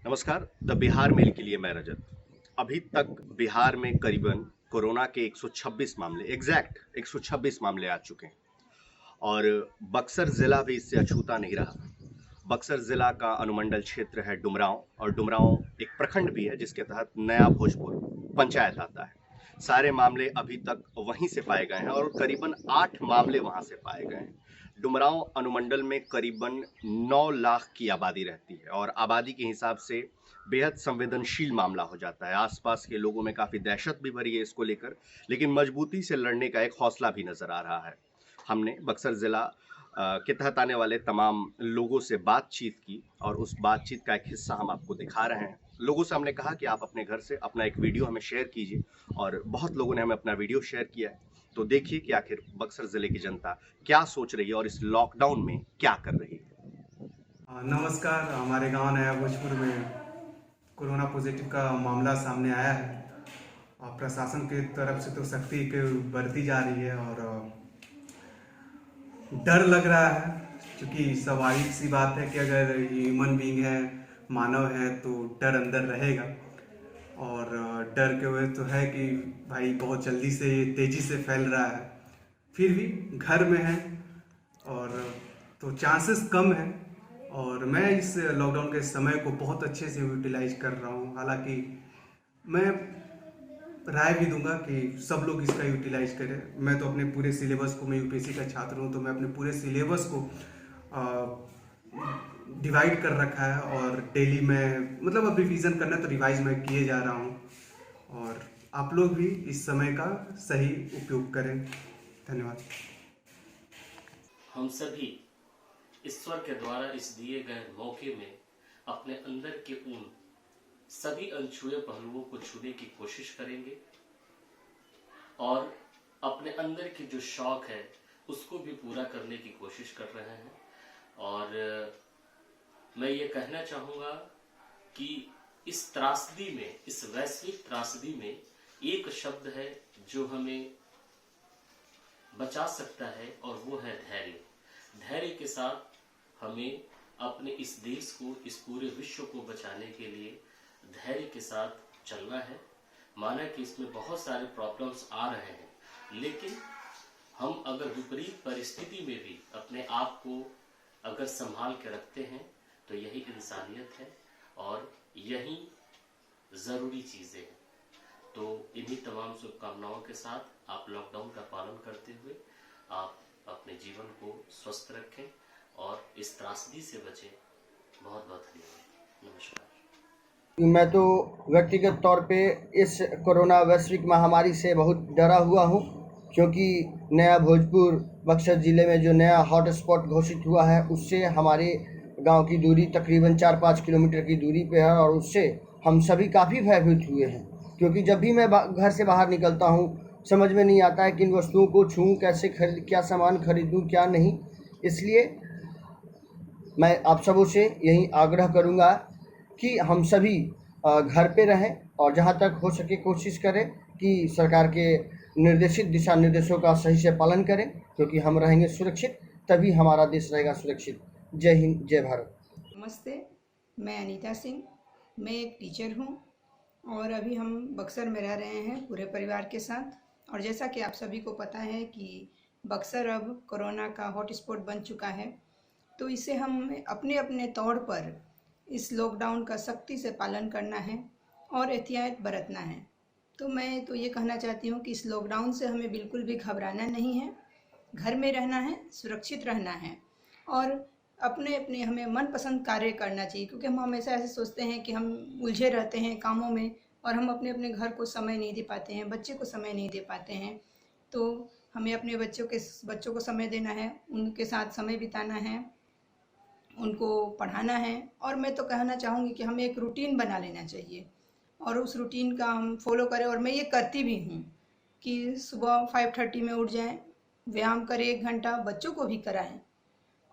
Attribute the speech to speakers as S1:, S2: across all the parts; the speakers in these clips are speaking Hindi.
S1: नमस्कार। द बिहार मेल के लिए मैं रजत। अभी तक बिहार में करीबन कोरोना के 126 मामले, एग्जैक्ट 126 मामले आ चुके हैं और बक्सर जिला भी इससे अछूता नहीं रहा। बक्सर जिला का अनुमंडल क्षेत्र है डुमरांव और डुमरांव एक प्रखंड भी है जिसके तहत नया भोजपुर पंचायत आता है। सारे मामले अभी तक वहीं से पाए गए हैं और करीबन 8 मामले वहां से पाए गए हैं। डुमरांव अनुमंडल में करीबन 9 लाख की आबादी रहती है और आबादी के हिसाब से बेहद संवेदनशील मामला हो जाता है। आसपास के लोगों में काफी दहशत भी भरी है इसको लेकर, लेकिन मजबूती से लड़ने का एक हौसला भी नजर आ रहा है। हमने बक्सर जिला के तहत आने वाले तमाम लोगों से बातचीत की और उस बातचीत का एक हिस्सा हम आपको दिखा रहे हैं। लोगों से हमने कहा कि आप अपने घर से अपना एक वीडियो हमें शेयर कीजिए और बहुत लोगों ने हमें अपना वीडियो शेयर किया है। तो देखिए कि आखिर बक्सर जिले की जनता क्या सोच रही है और इस लॉकडाउन में क्या कर रही है।
S2: नमस्कार। हमारे गांव नया भोजपुर में कोरोना पॉजिटिव का मामला सामने आया है और प्रशासन की तरफ से तो सख्ती के बरती जा रही है और डर लग रहा है, क्योंकि स्वाभाविक सी बात है कि अगर ह्यूमन बीइंग है, मानव है, तो डर अंदर रहेगा। और डर के वजह तो है कि भाई बहुत जल्दी से ये तेज़ी से फैल रहा है, फिर भी घर में है और तो चांसेस कम है। और मैं इस लॉकडाउन के समय को बहुत अच्छे से यूटिलाइज कर रहा हूँ। हालांकि मैं राय भी दूंगा कि सब लोग इसका यूटिलाइज करें। मैं तो अपने पूरे सिलेबस को, मैं यूपीएससी का छात्र हूँ, तो मैं अपने पूरे सिलेबस को डिवाइड कर रखा है और डेली में मतलब अब रिवीजन करना है तो रिवाइज मैं किए जा रहा हूँ। और आप लोग भी इस समय का सही उपयोग करें। धन्यवाद।
S3: हम सभी ईश्वर के द्वारा इस दिए गए मौके में अपने अंदर के उन सभी अनछुए पहलुओं को छूने की कोशिश करेंगे और अपने अंदर की जो शौक है उसको भी पूरा करने की कोशिश कर रहे हैं। और मैं ये कहना चाहूँगा कि इस त्रासदी में, इस वैश्विक त्रासदी में एक शब्द है जो हमें बचा सकता है और वो है धैर्य। धैर्य के साथ हमें अपने इस देश को, इस पूरे विश्व को बचाने के लिए धैर्य के साथ चलना है। माना कि इसमें बहुत सारे प्रॉब्लम्स आ रहे हैं, लेकिन हम अगर विपरीत परिस्थिति में भी अपने आप को अगर संभाल के रखते हैं तो यही इंसानियत है और यही ज़रूरी चीज़ें हैं। तो इन्हीं तमाम शुभकामनाओं के साथ आप लॉकडाउन का पालन करते हुए आप अपने जीवन को स्वस्थ रखें और इस त्रासदी से बचें। बहुत बहुत धन्यवाद। नमस्कार।
S4: मैं तो व्यक्तिगत तौर पे इस कोरोना वैश्विक महामारी से बहुत डरा हुआ हूँ, क्योंकि नया भोजपुर बक्सर ज़िले में जो नया हॉट स्पॉट घोषित हुआ है उससे हमारे गांव की दूरी तकरीबन 4-5 किलोमीटर की दूरी पे है और उससे हम सभी काफ़ी भयभीत हुए हैं। क्योंकि जब भी मैं घर से बाहर निकलता हूँ समझ में नहीं आता है किन वस्तुओं को छूऊँ, कैसे क्या सामान खरीदूँ क्या नहीं। इसलिए मैं आप सबों से यही आग्रह करूँगा कि हम सभी घर पे रहें और जहाँ तक हो सके कोशिश करें कि सरकार के निर्देशित दिशा निर्देशों का सही से पालन करें, क्योंकि हम रहेंगे सुरक्षित तभी हमारा देश रहेगा सुरक्षित। जय हिंद, जय भारत।
S5: नमस्ते, मैं अनीता सिंह। मैं एक टीचर हूँ और अभी हम बक्सर में रह रहे हैं पूरे परिवार के साथ। और जैसा कि आप सभी को पता है कि बक्सर अब कोरोना का हॉटस्पॉट बन चुका है, तो इसे हम अपने अपने तौर पर इस लॉकडाउन का सख्ती से पालन करना है और एहतियात बरतना है। तो मैं तो ये कहना चाहती हूँ कि इस लॉकडाउन से हमें बिल्कुल भी घबराना नहीं है, घर में रहना है, सुरक्षित रहना है और अपने अपने हमें मनपसंद कार्य करना चाहिए। क्योंकि हम हमेशा ऐसे सोचते हैं कि हम उलझे रहते हैं कामों में और हम अपने अपने घर को समय नहीं दे पाते हैं, बच्चे को समय नहीं दे पाते हैं। तो हमें अपने बच्चों को समय देना है, उनके साथ समय बिताना है, उनको पढ़ाना है। और मैं तो कहना चाहूँगी कि हमें एक रूटीन बना लेना चाहिए और उस रूटीन का हम फॉलो करें। और मैं ये करती भी हूँ कि सुबह 5:30 में उठ जाएं, व्यायाम करें 1 घंटा, बच्चों को भी कराएं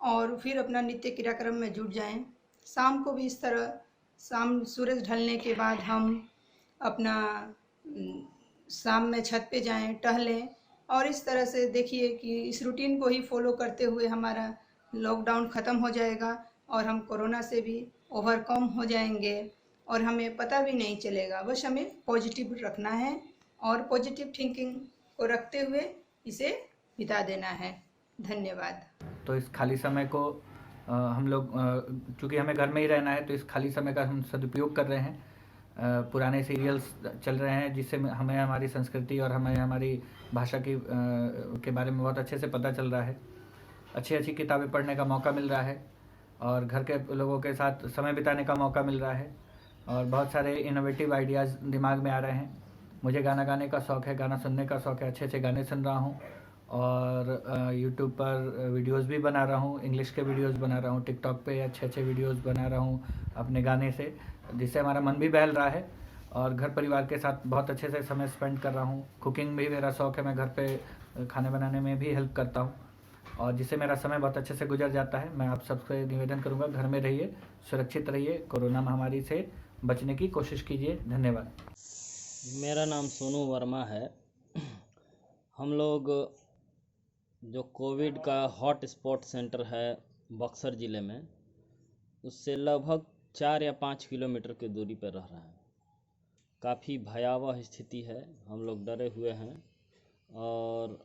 S5: और फिर अपना नित्य क्रियाक्रम में जुट जाएं। शाम को भी इस तरह, शाम सूरज ढलने के बाद हम अपना शाम में छत पे जाएं, टहलें। और इस तरह से देखिए कि इस रूटीन को ही फॉलो करते हुए हमारा लॉकडाउन ख़त्म हो जाएगा और हम कोरोना से भी ओवरकम हो जाएंगे। और हमें पता भी नहीं चलेगा। बस हमें पॉजिटिव रखना है और पॉजिटिव थिंकिंग को रखते हुए इसे बिता देना है। धन्यवाद।
S6: तो इस खाली समय को हम लोग चूँकि हमें घर में ही रहना है तो इस खाली समय का हम सदुपयोग कर रहे हैं। पुराने सीरियल्स चल रहे हैं जिससे हमें हमारी संस्कृति और हमें हमारी भाषा के बारे में बहुत अच्छे से पता चल रहा है। अच्छी अच्छी किताबें पढ़ने का मौका मिल रहा है और घर के लोगों के साथ समय बिताने का मौका मिल रहा है और बहुत सारे इनोवेटिव आइडियाज़ दिमाग में आ रहे हैं। मुझे गाना गाने का शौक़ है, गाना सुनने का शौक़ है, अच्छे अच्छे गाने सुन रहा हूँ और यूट्यूब पर वीडियोस भी बना रहा हूँ, इंग्लिश के वीडियोस बना रहा हूँ, टिकटॉक पे अच्छे अच्छे वीडियोस बना रहा हूँ अपने गाने से, जिससे हमारा मन भी बहल रहा है और घर परिवार के साथ बहुत अच्छे से समय स्पेंड कर रहा हूँ। कुकिंग भी मेरा शौक़ है, मैं घर पे खाने बनाने में भी हेल्प करता हूँ और जिससे मेरा समय बहुत अच्छे से गुजर जाता है। मैं आप सबसे निवेदन करूँगा, घर में रहिए, सुरक्षित रहिए, कोरोना महामारी से बचने की कोशिश कीजिए। धन्यवाद।
S7: मेरा नाम सोनू वर्मा है। हम लोग जो कोविड का हॉट स्पॉट सेंटर है बक्सर ज़िले में, उससे लगभग 4 या 5 किलोमीटर की दूरी पर रह रहे हैं। काफ़ी भयावह स्थिति है, हम लोग डरे हुए हैं और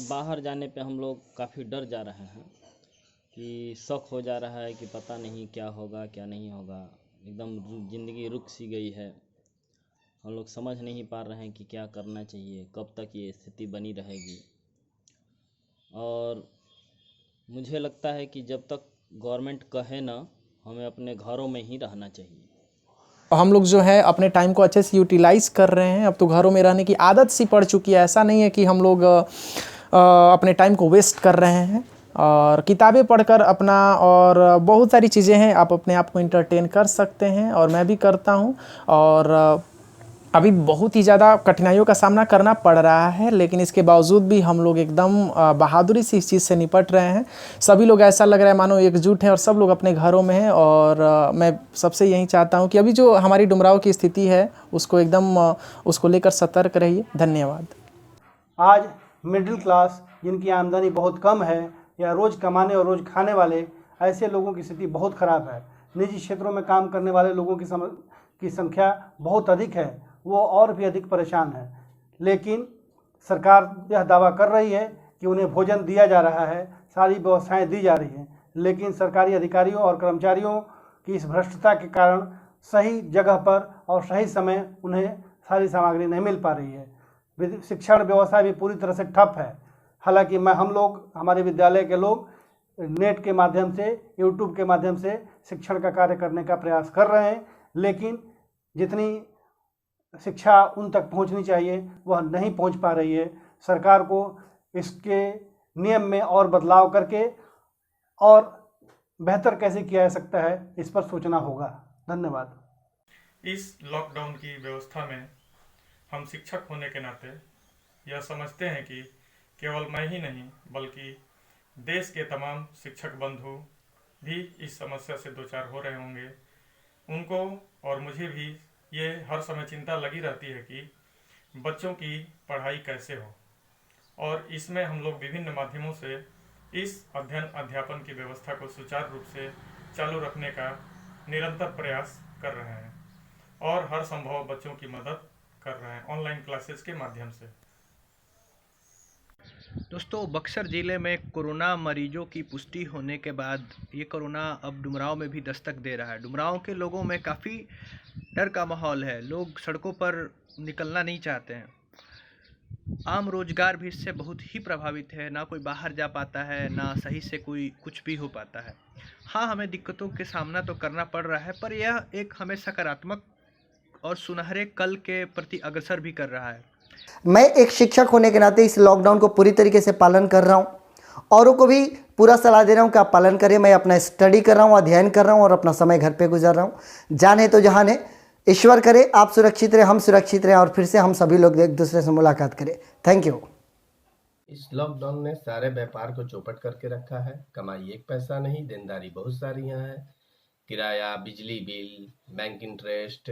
S7: बाहर जाने पे हम लोग काफ़ी डर जा रहे हैं कि शक हो जा रहा है कि पता नहीं क्या होगा क्या नहीं होगा। एकदम ज़िंदगी रुक सी गई है। हम लोग समझ नहीं पा रहे हैं कि क्या करना चाहिए, कब तक ये स्थिति बनी रहेगी। और मुझे लगता है कि जब तक गवर्नमेंट कहे ना, हमें अपने घरों में ही रहना चाहिए।
S8: हम लोग जो है अपने टाइम को अच्छे से यूटिलाइज़ कर रहे हैं। अब तो घरों में रहने की आदत सी पड़ चुकी है। ऐसा नहीं है कि हम लोग अपने टाइम को वेस्ट कर रहे हैं और किताबें पढ़कर अपना और बहुत सारी चीज़ें हैं, आप अपने आप को एंटरटेन कर सकते हैं और मैं भी करता हूं। और अभी बहुत ही ज़्यादा कठिनाइयों का सामना करना पड़ रहा है, लेकिन इसके बावजूद भी हम लोग एकदम बहादुरी से इस चीज़ से निपट रहे हैं। सभी लोग ऐसा लग रहा है मानो एकजुट हैं और सब लोग अपने घरों में हैं। और मैं सबसे यही चाहता हूं कि अभी जो हमारी डुमरांव की स्थिति है उसको एकदम उसको लेकर सतर्क रहिए। धन्यवाद।
S9: आज मिडिल क्लास जिनकी आमदनी बहुत कम है या रोज़ कमाने और रोज़ खाने वाले ऐसे लोगों की स्थिति बहुत ख़राब है। निजी क्षेत्रों में काम करने वाले लोगों की संख्या बहुत अधिक है, वो और भी अधिक परेशान है। लेकिन सरकार यह दावा कर रही है कि उन्हें भोजन दिया जा रहा है, सारी व्यवस्थाएं दी जा रही हैं, लेकिन सरकारी अधिकारियों और कर्मचारियों की इस भ्रष्टता के कारण सही जगह पर और सही समय उन्हें सारी सामग्री नहीं मिल पा रही है। शिक्षण व्यवस्था भी पूरी तरह से ठप है। हालांकि हम लोग हमारे विद्यालय के लोग नेट के माध्यम से, यूट्यूब के माध्यम से शिक्षण का कार्य करने का प्रयास कर रहे हैं, लेकिन जितनी शिक्षा उन तक पहुंचनी चाहिए वह नहीं पहुंच पा रही है। सरकार को इसके नियम में और बदलाव करके और बेहतर कैसे किया जा सकता है इस पर सोचना होगा। धन्यवाद।
S10: इस लॉकडाउन की व्यवस्था में हम शिक्षक होने के नाते यह समझते हैं कि केवल मैं ही नहीं बल्कि देश के तमाम शिक्षक बंधु भी इस समस्या से दो चार हो रहे होंगे। उनको और मुझे भी ये हर समय चिंता लगी रहती है कि बच्चों की पढ़ाई कैसे हो, और इसमें हम लोग विभिन्न माध्यमों से इस अध्ययन अध्यापन की व्यवस्था को सुचारू रूप से चालू रखने का निरंतर प्रयास कर रहे हैं और हर संभव बच्चों की मदद कर रहे हैं ऑनलाइन क्लासेस के माध्यम से।
S11: दोस्तों, बक्सर ज़िले में कोरोना मरीजों की पुष्टि होने के बाद ये कोरोना अब डुमरांव में भी दस्तक दे रहा है। डुमरांव के लोगों में काफ़ी डर का माहौल है, लोग सड़कों पर निकलना नहीं चाहते हैं। आम रोजगार भी इससे बहुत ही प्रभावित है, ना कोई बाहर जा पाता है, ना सही से कोई कुछ भी हो पाता है। हाँ, हमें दिक्कतों के सामना तो करना पड़ रहा है, पर यह एक हमें सकारात्मक और सुनहरे कल के प्रति अग्रसर भी कर रहा है।
S4: मैं एक शिक्षक होने के नाते इस लॉकडाउन को पूरी तरीके से पालन कर रहा हूँ। औरों को भी पूरा सलाह दे रहा हूँ कि आप पालन करें। मैं अपना स्टडी कर रहा हूँ, अध्ययन कर रहा हूँ और अपना समय घर पे गुजार रहा हूँ। जाने तो जहाने, ईश्वर करे आप सुरक्षित रहें, हम सुरक्षित रहें और फिर से हम सभी लोग एक दूसरे से मुलाकात करें। Thank you.
S12: इस लॉकडाउन ने सारे व्यापार को चौपट करके रखा है। कमाई एक पैसा नहीं, देनदारी बहुत सारी यहाँ है। किराया, बिजली बिल, बैंक इंटरेस्ट,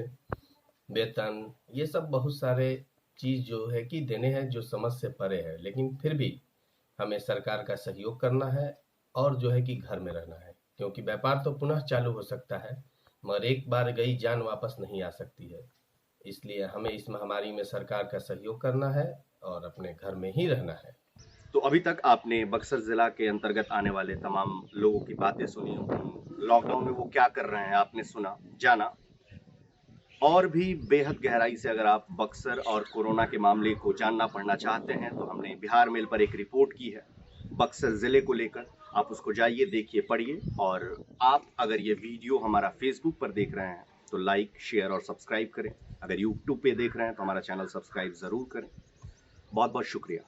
S12: वेतन, ये सब बहुत सारे चीज़ जो है कि देने हैं जो समझ से परे है। लेकिन फिर भी हमें सरकार का सहयोग करना है और जो है कि घर में रहना है, क्योंकि व्यापार तो पुनः चालू हो सकता है। मगर एक बार गई जान वापस नहीं आ सकती है। इसलिए हमें इस महामारी में सरकार का सहयोग करना है और अपने घर में ही रहना है।
S1: तो अभी तक आपने बक्सर जिला के अंतर्गत आने वाले तमाम लोगों की बातें सुनी, लॉकडाउन में वो क्या कर रहे हैं आपने सुना, जाना। और भी बेहद गहराई से अगर आप बक्सर और कोरोना के मामले को जानना पढ़ना चाहते हैं तो हमने बिहार मेल पर एक रिपोर्ट की है बक्सर जिले को लेकर। आप उसको जाइए, देखिए, पढ़िए। और आप अगर ये वीडियो हमारा फेसबुक पर देख रहे हैं तो लाइक, शेयर और सब्सक्राइब करें। अगर यूट्यूब पे देख रहे हैं तो हमारा चैनल सब्सक्राइब ज़रूर करें। बहुत बहुत शुक्रिया।